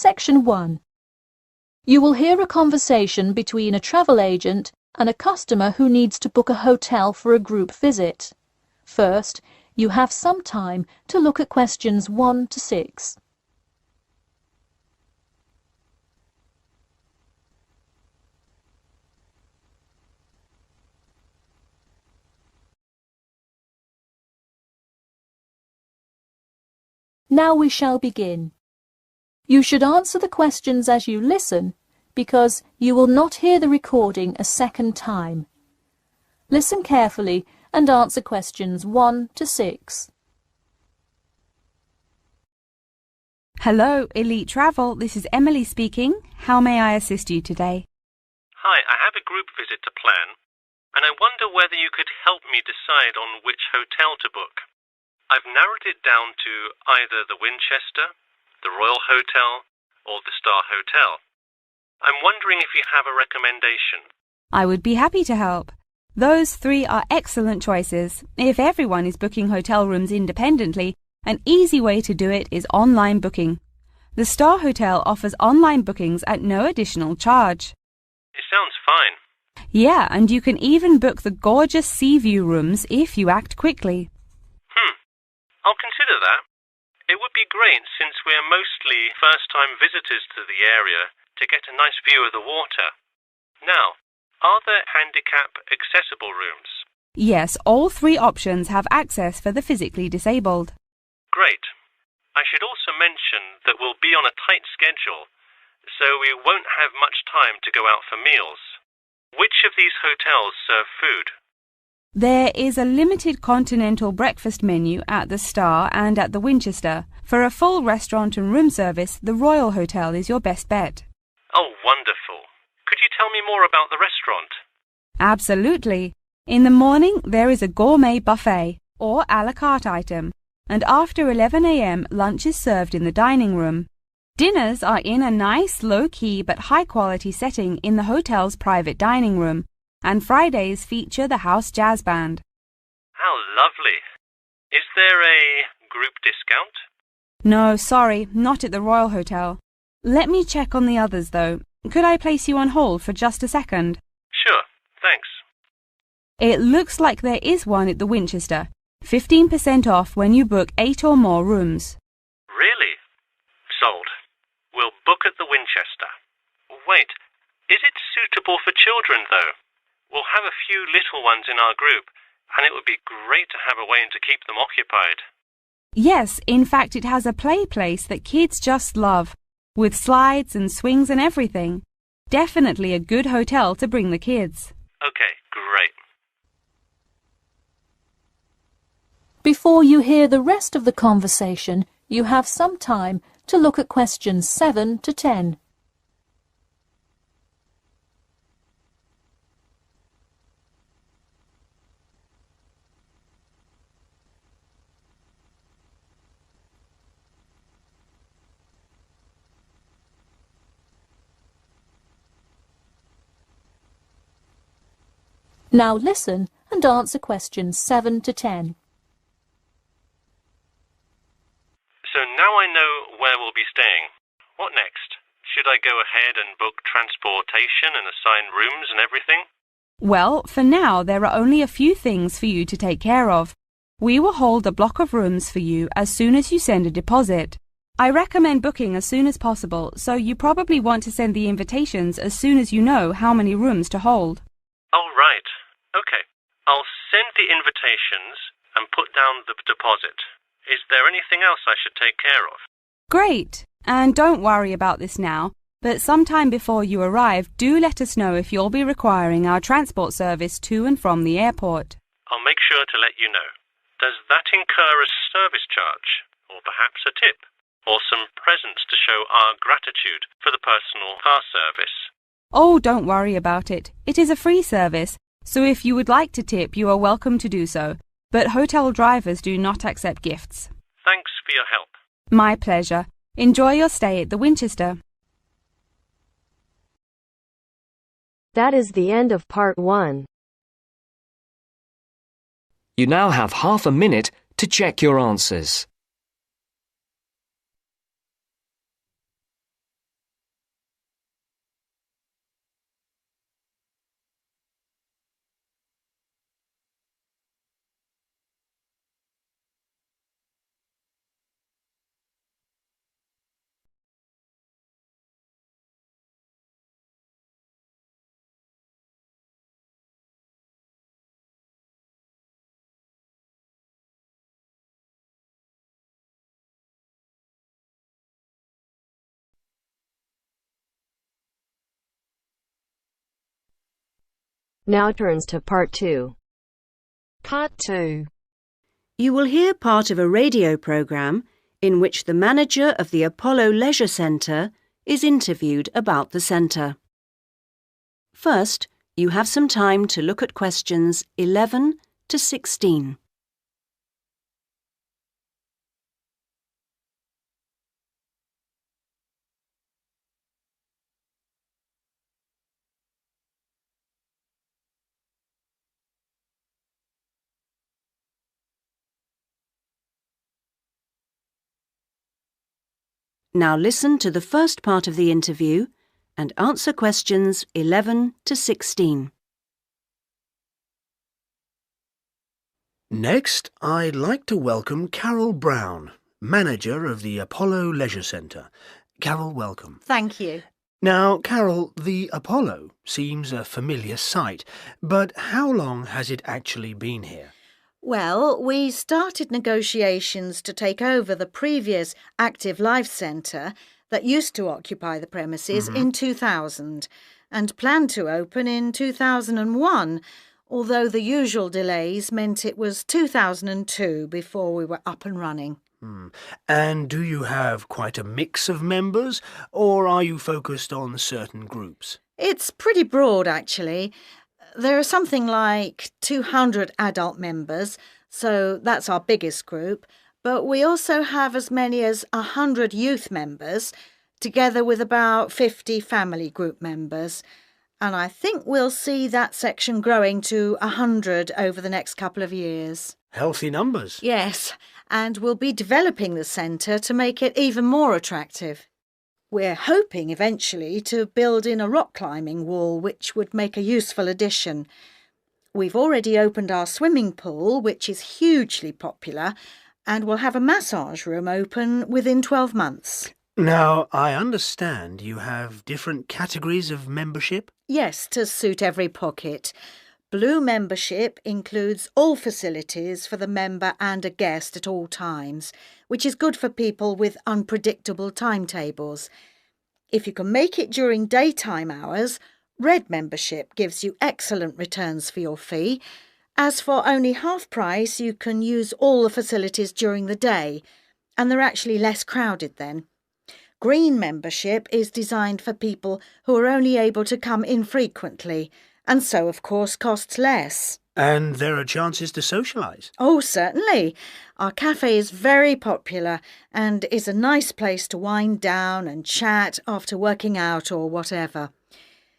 Section 1. You will hear a conversation between a travel agent and a customer who needs to book a hotel for a group visit. First, you have some time to look at questions 1 to 6. Now we shall begin. You should answer the questions as you listen, because you will not hear the recording a second time. Listen carefully and answer questions 1 to 6. Hello, Elite Travel. This is Emily speaking. How may I assist you today? Hi, I have a group visit to plan, and I wonder whether you could help me decide on which hotel to book. I've narrowed it down to either the Winchester, the Royal Hotel, or the Star Hotel. I'm wondering if you have a recommendation. I would be happy to help. Those 3 are excellent choices. If everyone is booking hotel rooms independently, an easy way to do it is online booking. The Star Hotel offers online bookings at no additional charge. It sounds fine. Yeah, and you can even book the gorgeous sea view rooms if you act quickly. I'll consider that. It would be great, since we're mostly first-time visitors to the area, to get a nice view of the water. Now, are there handicap-accessible rooms? Yes, all 3 options have access for the physically disabled. Great. I should also mention that we'll be on a tight schedule, so we won't have much time to go out for meals. Which of these hotels serve food? There is a limited continental breakfast menu at the Star and at the Winchester. For a full restaurant and room service, the Royal Hotel is your best bet. Oh, wonderful. Could you tell me more about the restaurant? Absolutely. In the morning, there is a gourmet buffet, or a la carte item, and after 11 a.m. lunch is served in the dining room. Dinners are in a nice, low-key but high-quality setting in the hotel's private dining room, and Fridays feature the house jazz band. How lovely. Is there a group discount? No, sorry, not at the Royal Hotel. Let me check on the others, though. Could I place you on hold for just a second? Sure, thanks. It looks like there is one at the Winchester. 15% off when you book 8 or more rooms. Really? Sold. We'll book at the Winchester. Wait, is it suitable for children, though? We'll have a few little ones in our group, and it would be great to have a way to keep them occupied. Yes, in fact it has a play place that kids just love, with slides and swings and everything. Definitely a good hotel to bring the kids. Okay, great. Before you hear the rest of the conversation, you have some time to look at questions 7 to 10. Now listen and answer questions 7 to 10. So now I know where we'll be staying. What next? Should I go ahead and book transportation and assign rooms and everything? Well, for now there are only a few things for you to take care of. We will hold a block of rooms for you as soon as you send a deposit. I recommend booking as soon as possible, so you probably want to send the invitations as soon as you know how many rooms to hold. Oh, right. Okay. I'll send the invitations and put down the deposit. Is there anything else I should take care of? Great. And don't worry about this now, but sometime before you arrive, do let us know if you'll be requiring our transport service to and from the airport. I'll make sure to let you know. Does that incur a service charge, or perhaps a tip, or some presents to show our gratitude for the personal car service? Oh, don't worry about it. It is a free service, so if you would like to tip, you are welcome to do so. But hotel drivers do not accept gifts. Thanks for your help. My pleasure. Enjoy your stay at the Winchester. That is the end of part 1. You now have half a minute to check your answers. Now turns to part 2. Part 2. You will hear part of a radio programme in which the manager of the Apollo Leisure Centre is interviewed about the centre. First, you have some time to look at questions 11 to 16. Now listen to the first part of the interview and answer questions 11 to 16. Next, I'd like to welcome Carol Brown, manager of the Apollo Leisure Centre. Carol, welcome. Thank you. Now, Carol, the Apollo seems a familiar sight, but how long has it actually been here? Well, we started negotiations to take over the previous Active Life Centre that used to occupy the premises in 2000 and planned to open in 2001, although the usual delays meant it was 2002 before we were up and running. And do you have quite a mix of members, or are you focused on certain groups? It's pretty broad, actually. There are something like 200 adult members, so that's our biggest group, but we also have as many as 100 youth members, together with about 50 family group members. And I think we'll see that section growing to 100 over the next couple of years. Healthy numbers. Yes, and we'll be developing the centre to make it even more attractive. We're hoping eventually to build in a rock climbing wall, which would make a useful addition. We've already opened our swimming pool, which is hugely popular, and we'll have a massage room open within 12 months. Now, I understand you have different categories of membership? Yes, to suit every pocket. Blue membership includes all facilities for the member and a guest at all times, which is good for people with unpredictable timetables. If you can make it during daytime hours, red membership gives you excellent returns for your fee. As for only half price, you can use all the facilities during the day, and they're actually less crowded then. Green membership is designed for people who are only able to come infrequently, and so, of course, costs less. And there are chances to socialise? Oh, certainly. Our cafe is very popular and is a nice place to wind down and chat after working out or whatever.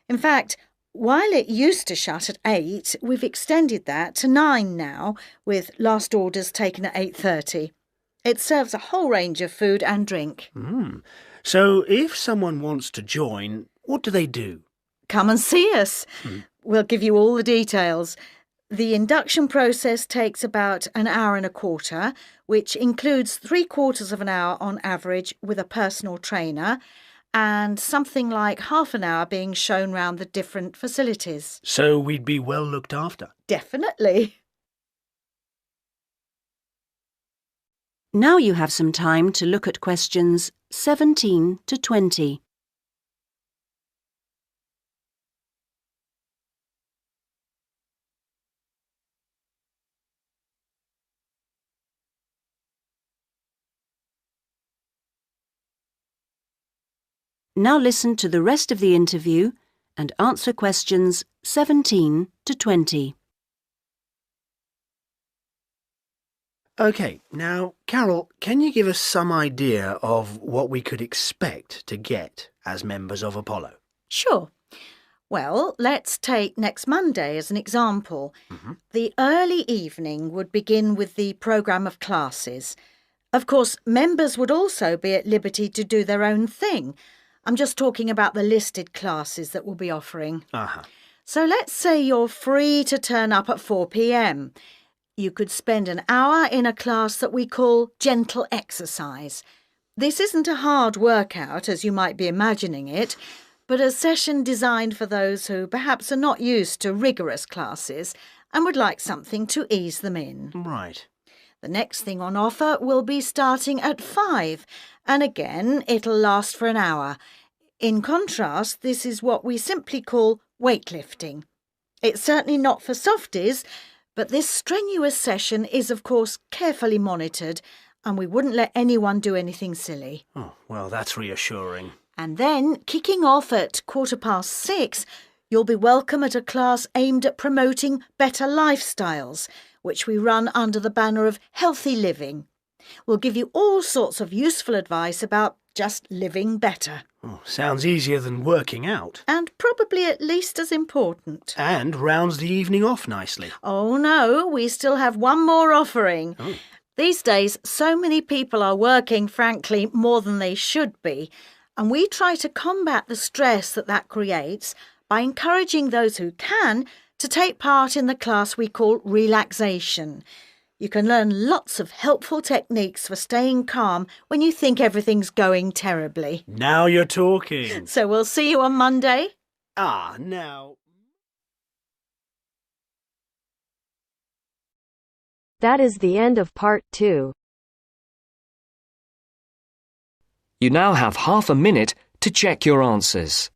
In fact, while it used to shut at 8, we've extended that to 9 now, with last orders taken at 8:30. It serves a whole range of food and drink. So if someone wants to join, what do they do? Come and see us. We'll give you all the details. The induction process takes about an hour and a quarter, which includes 3/4 of an hour on average with a personal trainer, and something like half an hour being shown round the different facilities. So we'd be well looked after? Definitely. Now you have some time to look at questions 17 to 20. Now listen to the rest of the interview and answer questions 17 to 20. OK, now, Carol, can you give us some idea of what we could expect to get as members of Apollo? Sure. Well, let's take next Monday as an example. The early evening would begin with the programme of classes. Of course, members would also be at liberty to do their own thing. I'm just talking about the listed classes that we'll be offering. So let's say you're free to turn up at 4 p.m. You could spend an hour in a class that we call gentle exercise. This isn't a hard workout, as you might be imagining it, but a session designed for those who perhaps are not used to rigorous classes and would like something to ease them in. Right. The next thing on offer will be starting at 5, and again it'll last for an hour. In contrast, this is what we simply call weightlifting. It's certainly not for softies, but this strenuous session is, of course, carefully monitored, and we wouldn't let anyone do anything silly. Oh, well, that's reassuring. And then, kicking off at 6:15, you'll be welcome at a class aimed at promoting better lifestyles, which we run under the banner of healthy living. We'll give you all sorts of useful advice about just living better. Oh, sounds easier than working out. And probably at least as important. And rounds the evening off nicely. Oh no, we still have one more offering. Oh. These days, so many people are working, frankly, more than they should be. And we try to combat the stress that creates by encouraging those who can to take part in the class we call relaxation. You can learn lots of helpful techniques for staying calm when you think everything's going terribly. Now you're talking. So we'll see you on Monday. Now. That is the end of part 2. You now have half a minute to check your answers.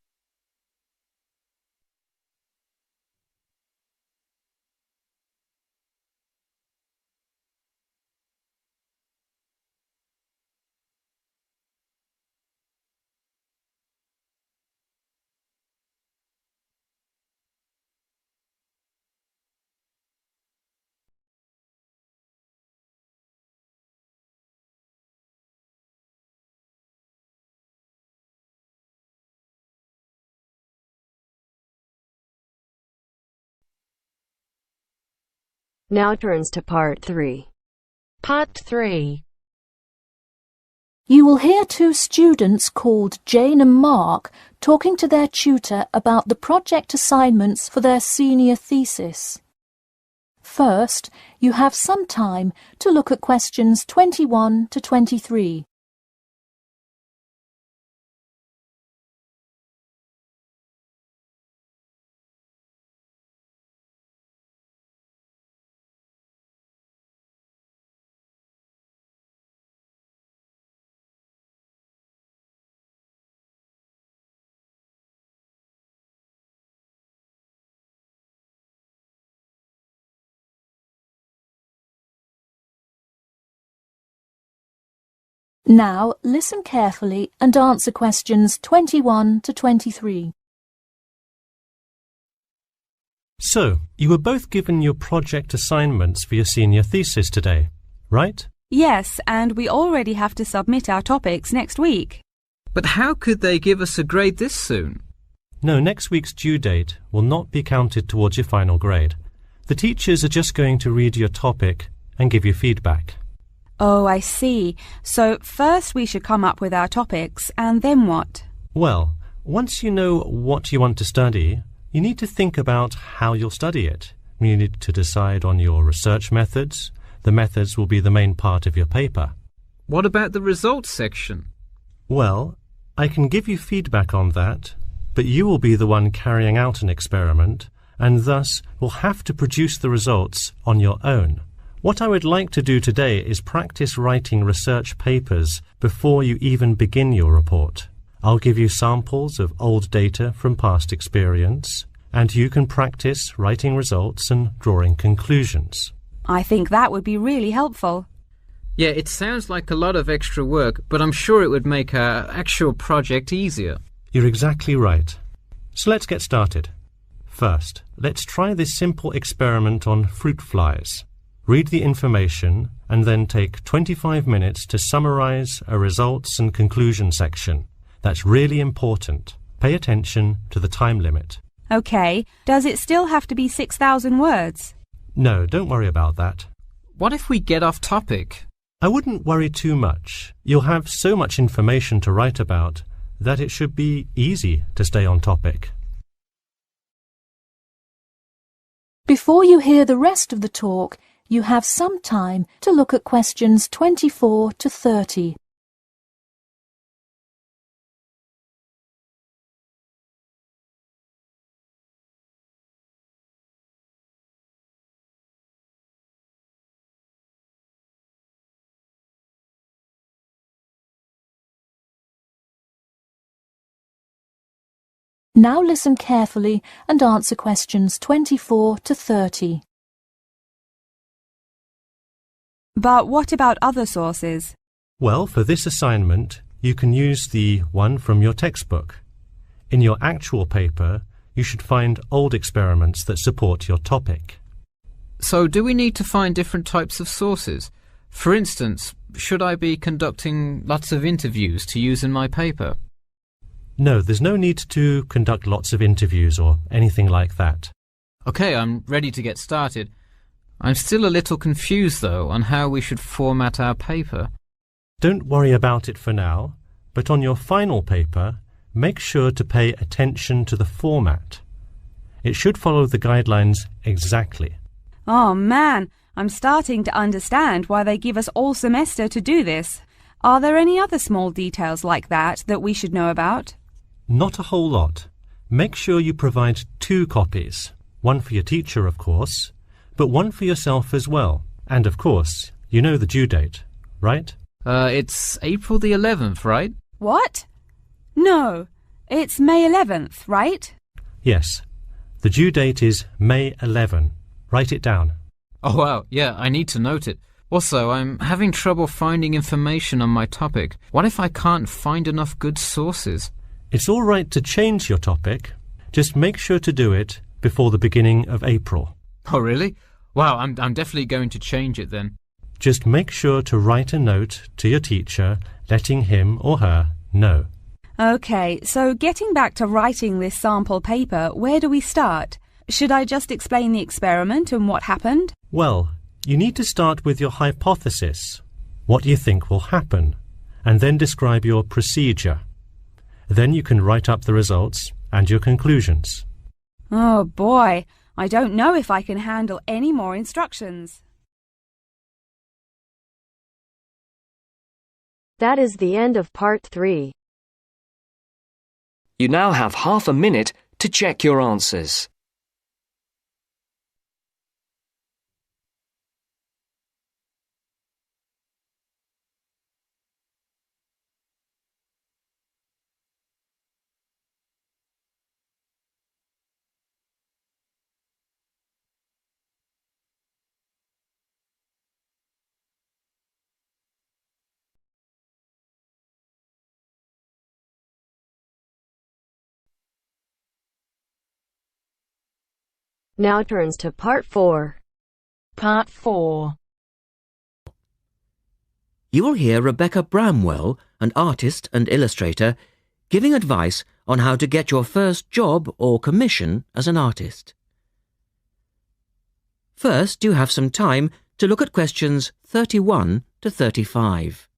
Now turns to part 3. Part 3. You will hear two students called Jane and Mark talking to their tutor about the project assignments for their senior thesis. First, you have some time to look at questions 21 to 23. Now, listen carefully and answer questions 21 to 23. So, you were both given your project assignments for your senior thesis today, right? Yes, and we already have to submit our topics next week. But how could they give us a grade this soon? No, next week's due date will not be counted towards your final grade. The teachers are just going to read your topic and give you feedback. Oh, I see. So first we should come up with our topics, and then what? Well, once you know what you want to study, you need to think about how you'll study it. You need to decide on your research methods. The methods will be the main part of your paper. What about the results section? Well, I can give you feedback on that, but you will be the one carrying out an experiment, and thus will have to produce the results on your own. What I would like to do today is practice writing research papers before you even begin your report. I'll give you samples of old data from past experience, and you can practice writing results and drawing conclusions. I think that would be really helpful. Yeah, it sounds like a lot of extra work, but I'm sure it would make our actual project easier. You're exactly right. So let's get started. First, let's try this simple experiment on fruit flies. Read the information and then take 25 minutes to summarize a results and conclusion section. That's really important. Pay attention to the time limit. OK, does it still have to be 6,000 words? No, don't worry about that. What if we get off topic? I wouldn't worry too much. You'll have so much information to write about that it should be easy to stay on topic. Before you hear the rest of the talk, you have some time to look at questions 24 to 30. Now listen carefully and answer questions 24 to 30. But what about other sources? Well, for this assignment, you can use the one from your textbook. In your actual paper, you should find old experiments that support your topic. So do we need to find different types of sources? For instance, should I be conducting lots of interviews to use in my paper? No, there's no need to conduct lots of interviews or anything like that. OK, I'm ready to get started. I'm still a little confused, though, on how we should format our paper. Don't worry about it for now, but on your final paper, make sure to pay attention to the format. It should follow the guidelines exactly. Oh man, I'm starting to understand why they give us all semester to do this. Are there any other small details like that we should know about? Not a whole lot. Make sure you provide 2 copies. One for your teacher, of course, but one for yourself as well. And of course, you know the due date, right? It's April the 11th, right? What? No, it's May 11th, right? Yes. The due date is May 11. Write it down. Oh wow, yeah, I need to note it. Also, I'm having trouble finding information on my topic. What if I can't find enough good sources? It's all right to change your topic. Just make sure to do it before the beginning of April. Oh really? Wow, I'm definitely going to change it then. Just make sure to write a note to your teacher letting him or her know. OK, so getting back to writing this sample paper, where do we start? Should I just explain the experiment and what happened? Well, you need to start with your hypothesis, what you think will happen, and then describe your procedure. Then you can write up the results and your conclusions. Oh boy, I don't know if I can handle any more instructions. That is the end of part 3. You now have half a minute to check your answers. Now turns to part 4. Part 4. You will hear Rebecca Bramwell, an artist and illustrator, giving advice on how to get your first job or commission as an artist. First, you have some time to look at questions 31 to 35.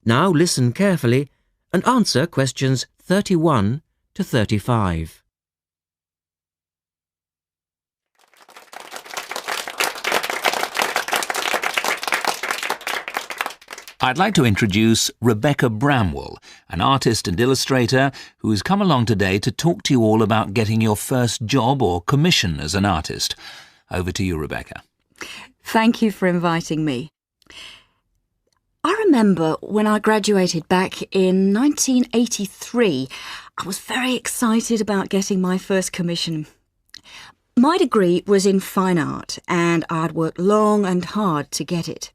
Now listen carefully and answer questions 31 to 35. I'd like to introduce Rebecca Bramwell, an artist and illustrator who has come along today to talk to you all about getting your first job or commission as an artist. Over to you, Rebecca. Thank you for inviting me. I remember when I graduated back in 1983, I was very excited about getting my first commission. My degree was in fine art and I'd worked long and hard to get it.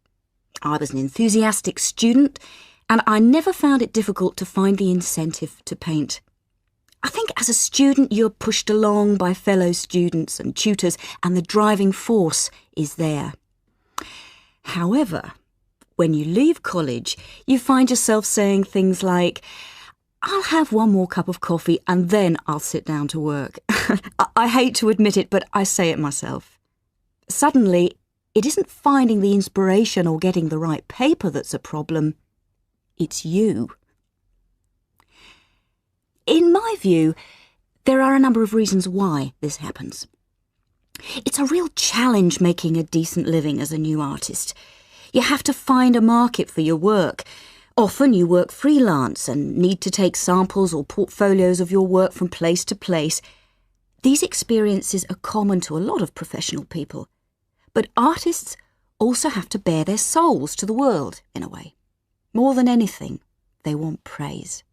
I was an enthusiastic student and I never found it difficult to find the incentive to paint. I think as a student you're pushed along by fellow students and tutors and the driving force is there. However, when you leave college, you find yourself saying things like, I'll have one more cup of coffee and then I'll sit down to work. I hate to admit it, but I say it myself. Suddenly, it isn't finding the inspiration or getting the right paper that's a problem. It's you. In my view, There are a number of reasons why this happens. It's a real challenge making a decent living as a new artist. You have to find a market for your work. Often you work freelance and need to take samples or portfolios of your work from place to place. These experiences are common to a lot of professional people. But artists also have to bare their souls to the world, in a way. More than anything, they want praise.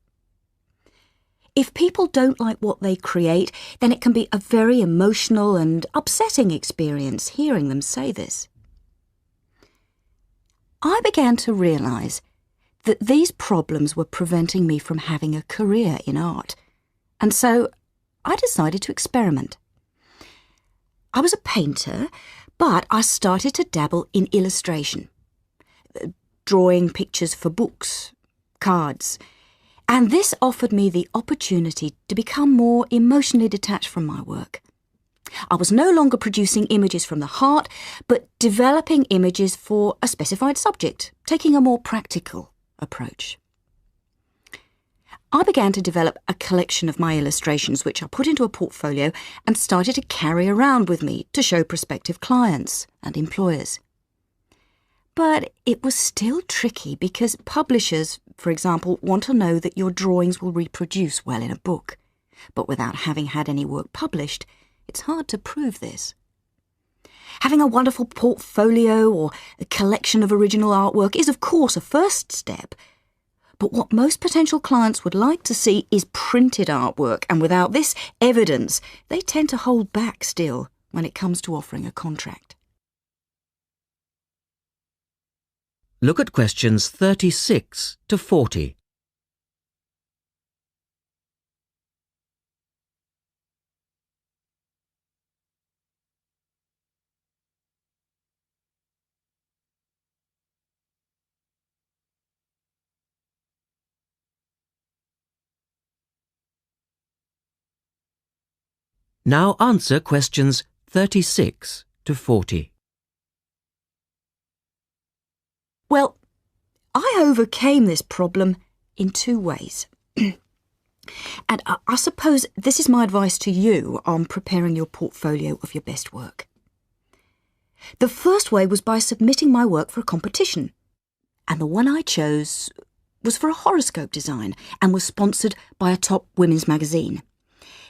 If people don't like what they create, then it can be a very emotional and upsetting experience hearing them say this. I began to realise that these problems were preventing me from having a career in art, and so I decided to experiment. I was a painter, but I started to dabble in illustration, drawing pictures for books, cards, and this offered me the opportunity to become more emotionally detached from my work. I was no longer producing images from the heart, but developing images for a specified subject, taking a more practical approach. I began to develop a collection of my illustrations, which I put into a portfolio and started to carry around with me to show prospective clients and employers. But it was still tricky because publishers, for example, want to know that your drawings will reproduce well in a book. But without having had any work published, it's hard to prove this. Having a wonderful portfolio or a collection of original artwork is, of course, a first step. But what most potential clients would like to see is printed artwork, and without this evidence, they tend to hold back still when it comes to offering a contract. Look at questions 36 to 40. Now answer questions 36 to 40. Well, I overcame this problem in two ways. And I suppose this is my advice to you on preparing your portfolio of your best work. The first way was by submitting my work for a competition. And the one I chose was for a horoscope design and was sponsored by a top women's magazine.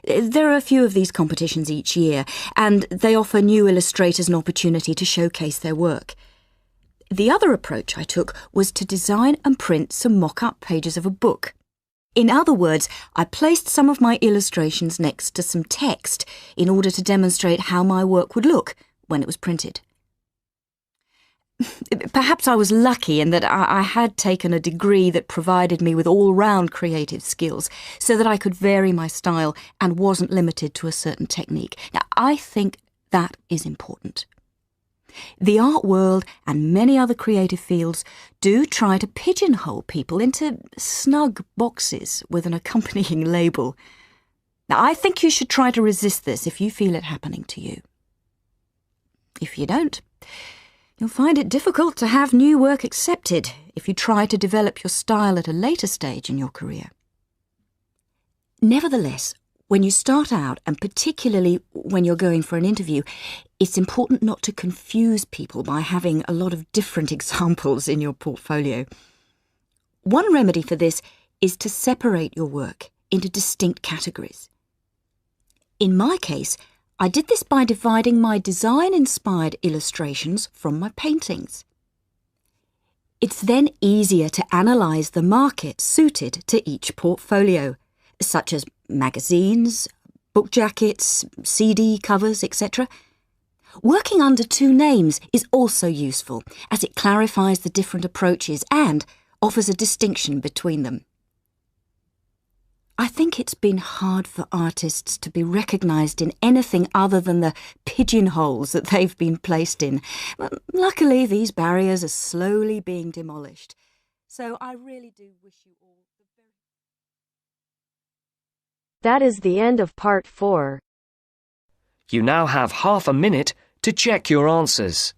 There are a few of these competitions each year, and they offer new illustrators an opportunity to showcase their work. The other approach I took was to design and print some mock-up pages of a book. In other words, I placed some of my illustrations next to some text in order to demonstrate how my work would look when it was printed. Perhaps I was lucky in that I had taken a degree that provided me with all-round creative skills so that I could vary my style and wasn't limited to a certain technique. Now, I think that is important. The art world and many other creative fields do try to pigeonhole people into snug boxes with an accompanying label. Now, I think you should try to resist this if you feel it happening to you. If you don't, you'll find it difficult to have new work accepted if you try to develop your style at a later stage in your career. Nevertheless, when you start out, and particularly when you're going for an interview, it's important not to confuse people by having a lot of different examples in your portfolio. One remedy for this is to separate your work into distinct categories. In my case, I did this by dividing my design-inspired illustrations from my paintings. It's then easier to analyse the market suited to each portfolio, such as magazines, book jackets, CD covers, etc. Working under two names is also useful, as it clarifies the different approaches and offers a distinction between them. I think it's been hard for artists to be recognised in anything other than the pigeonholes that they've been placed in. But luckily, these barriers are slowly being demolished. So I really do wish you all the very... That is the end of part 4. You now have half a minute to check your answers.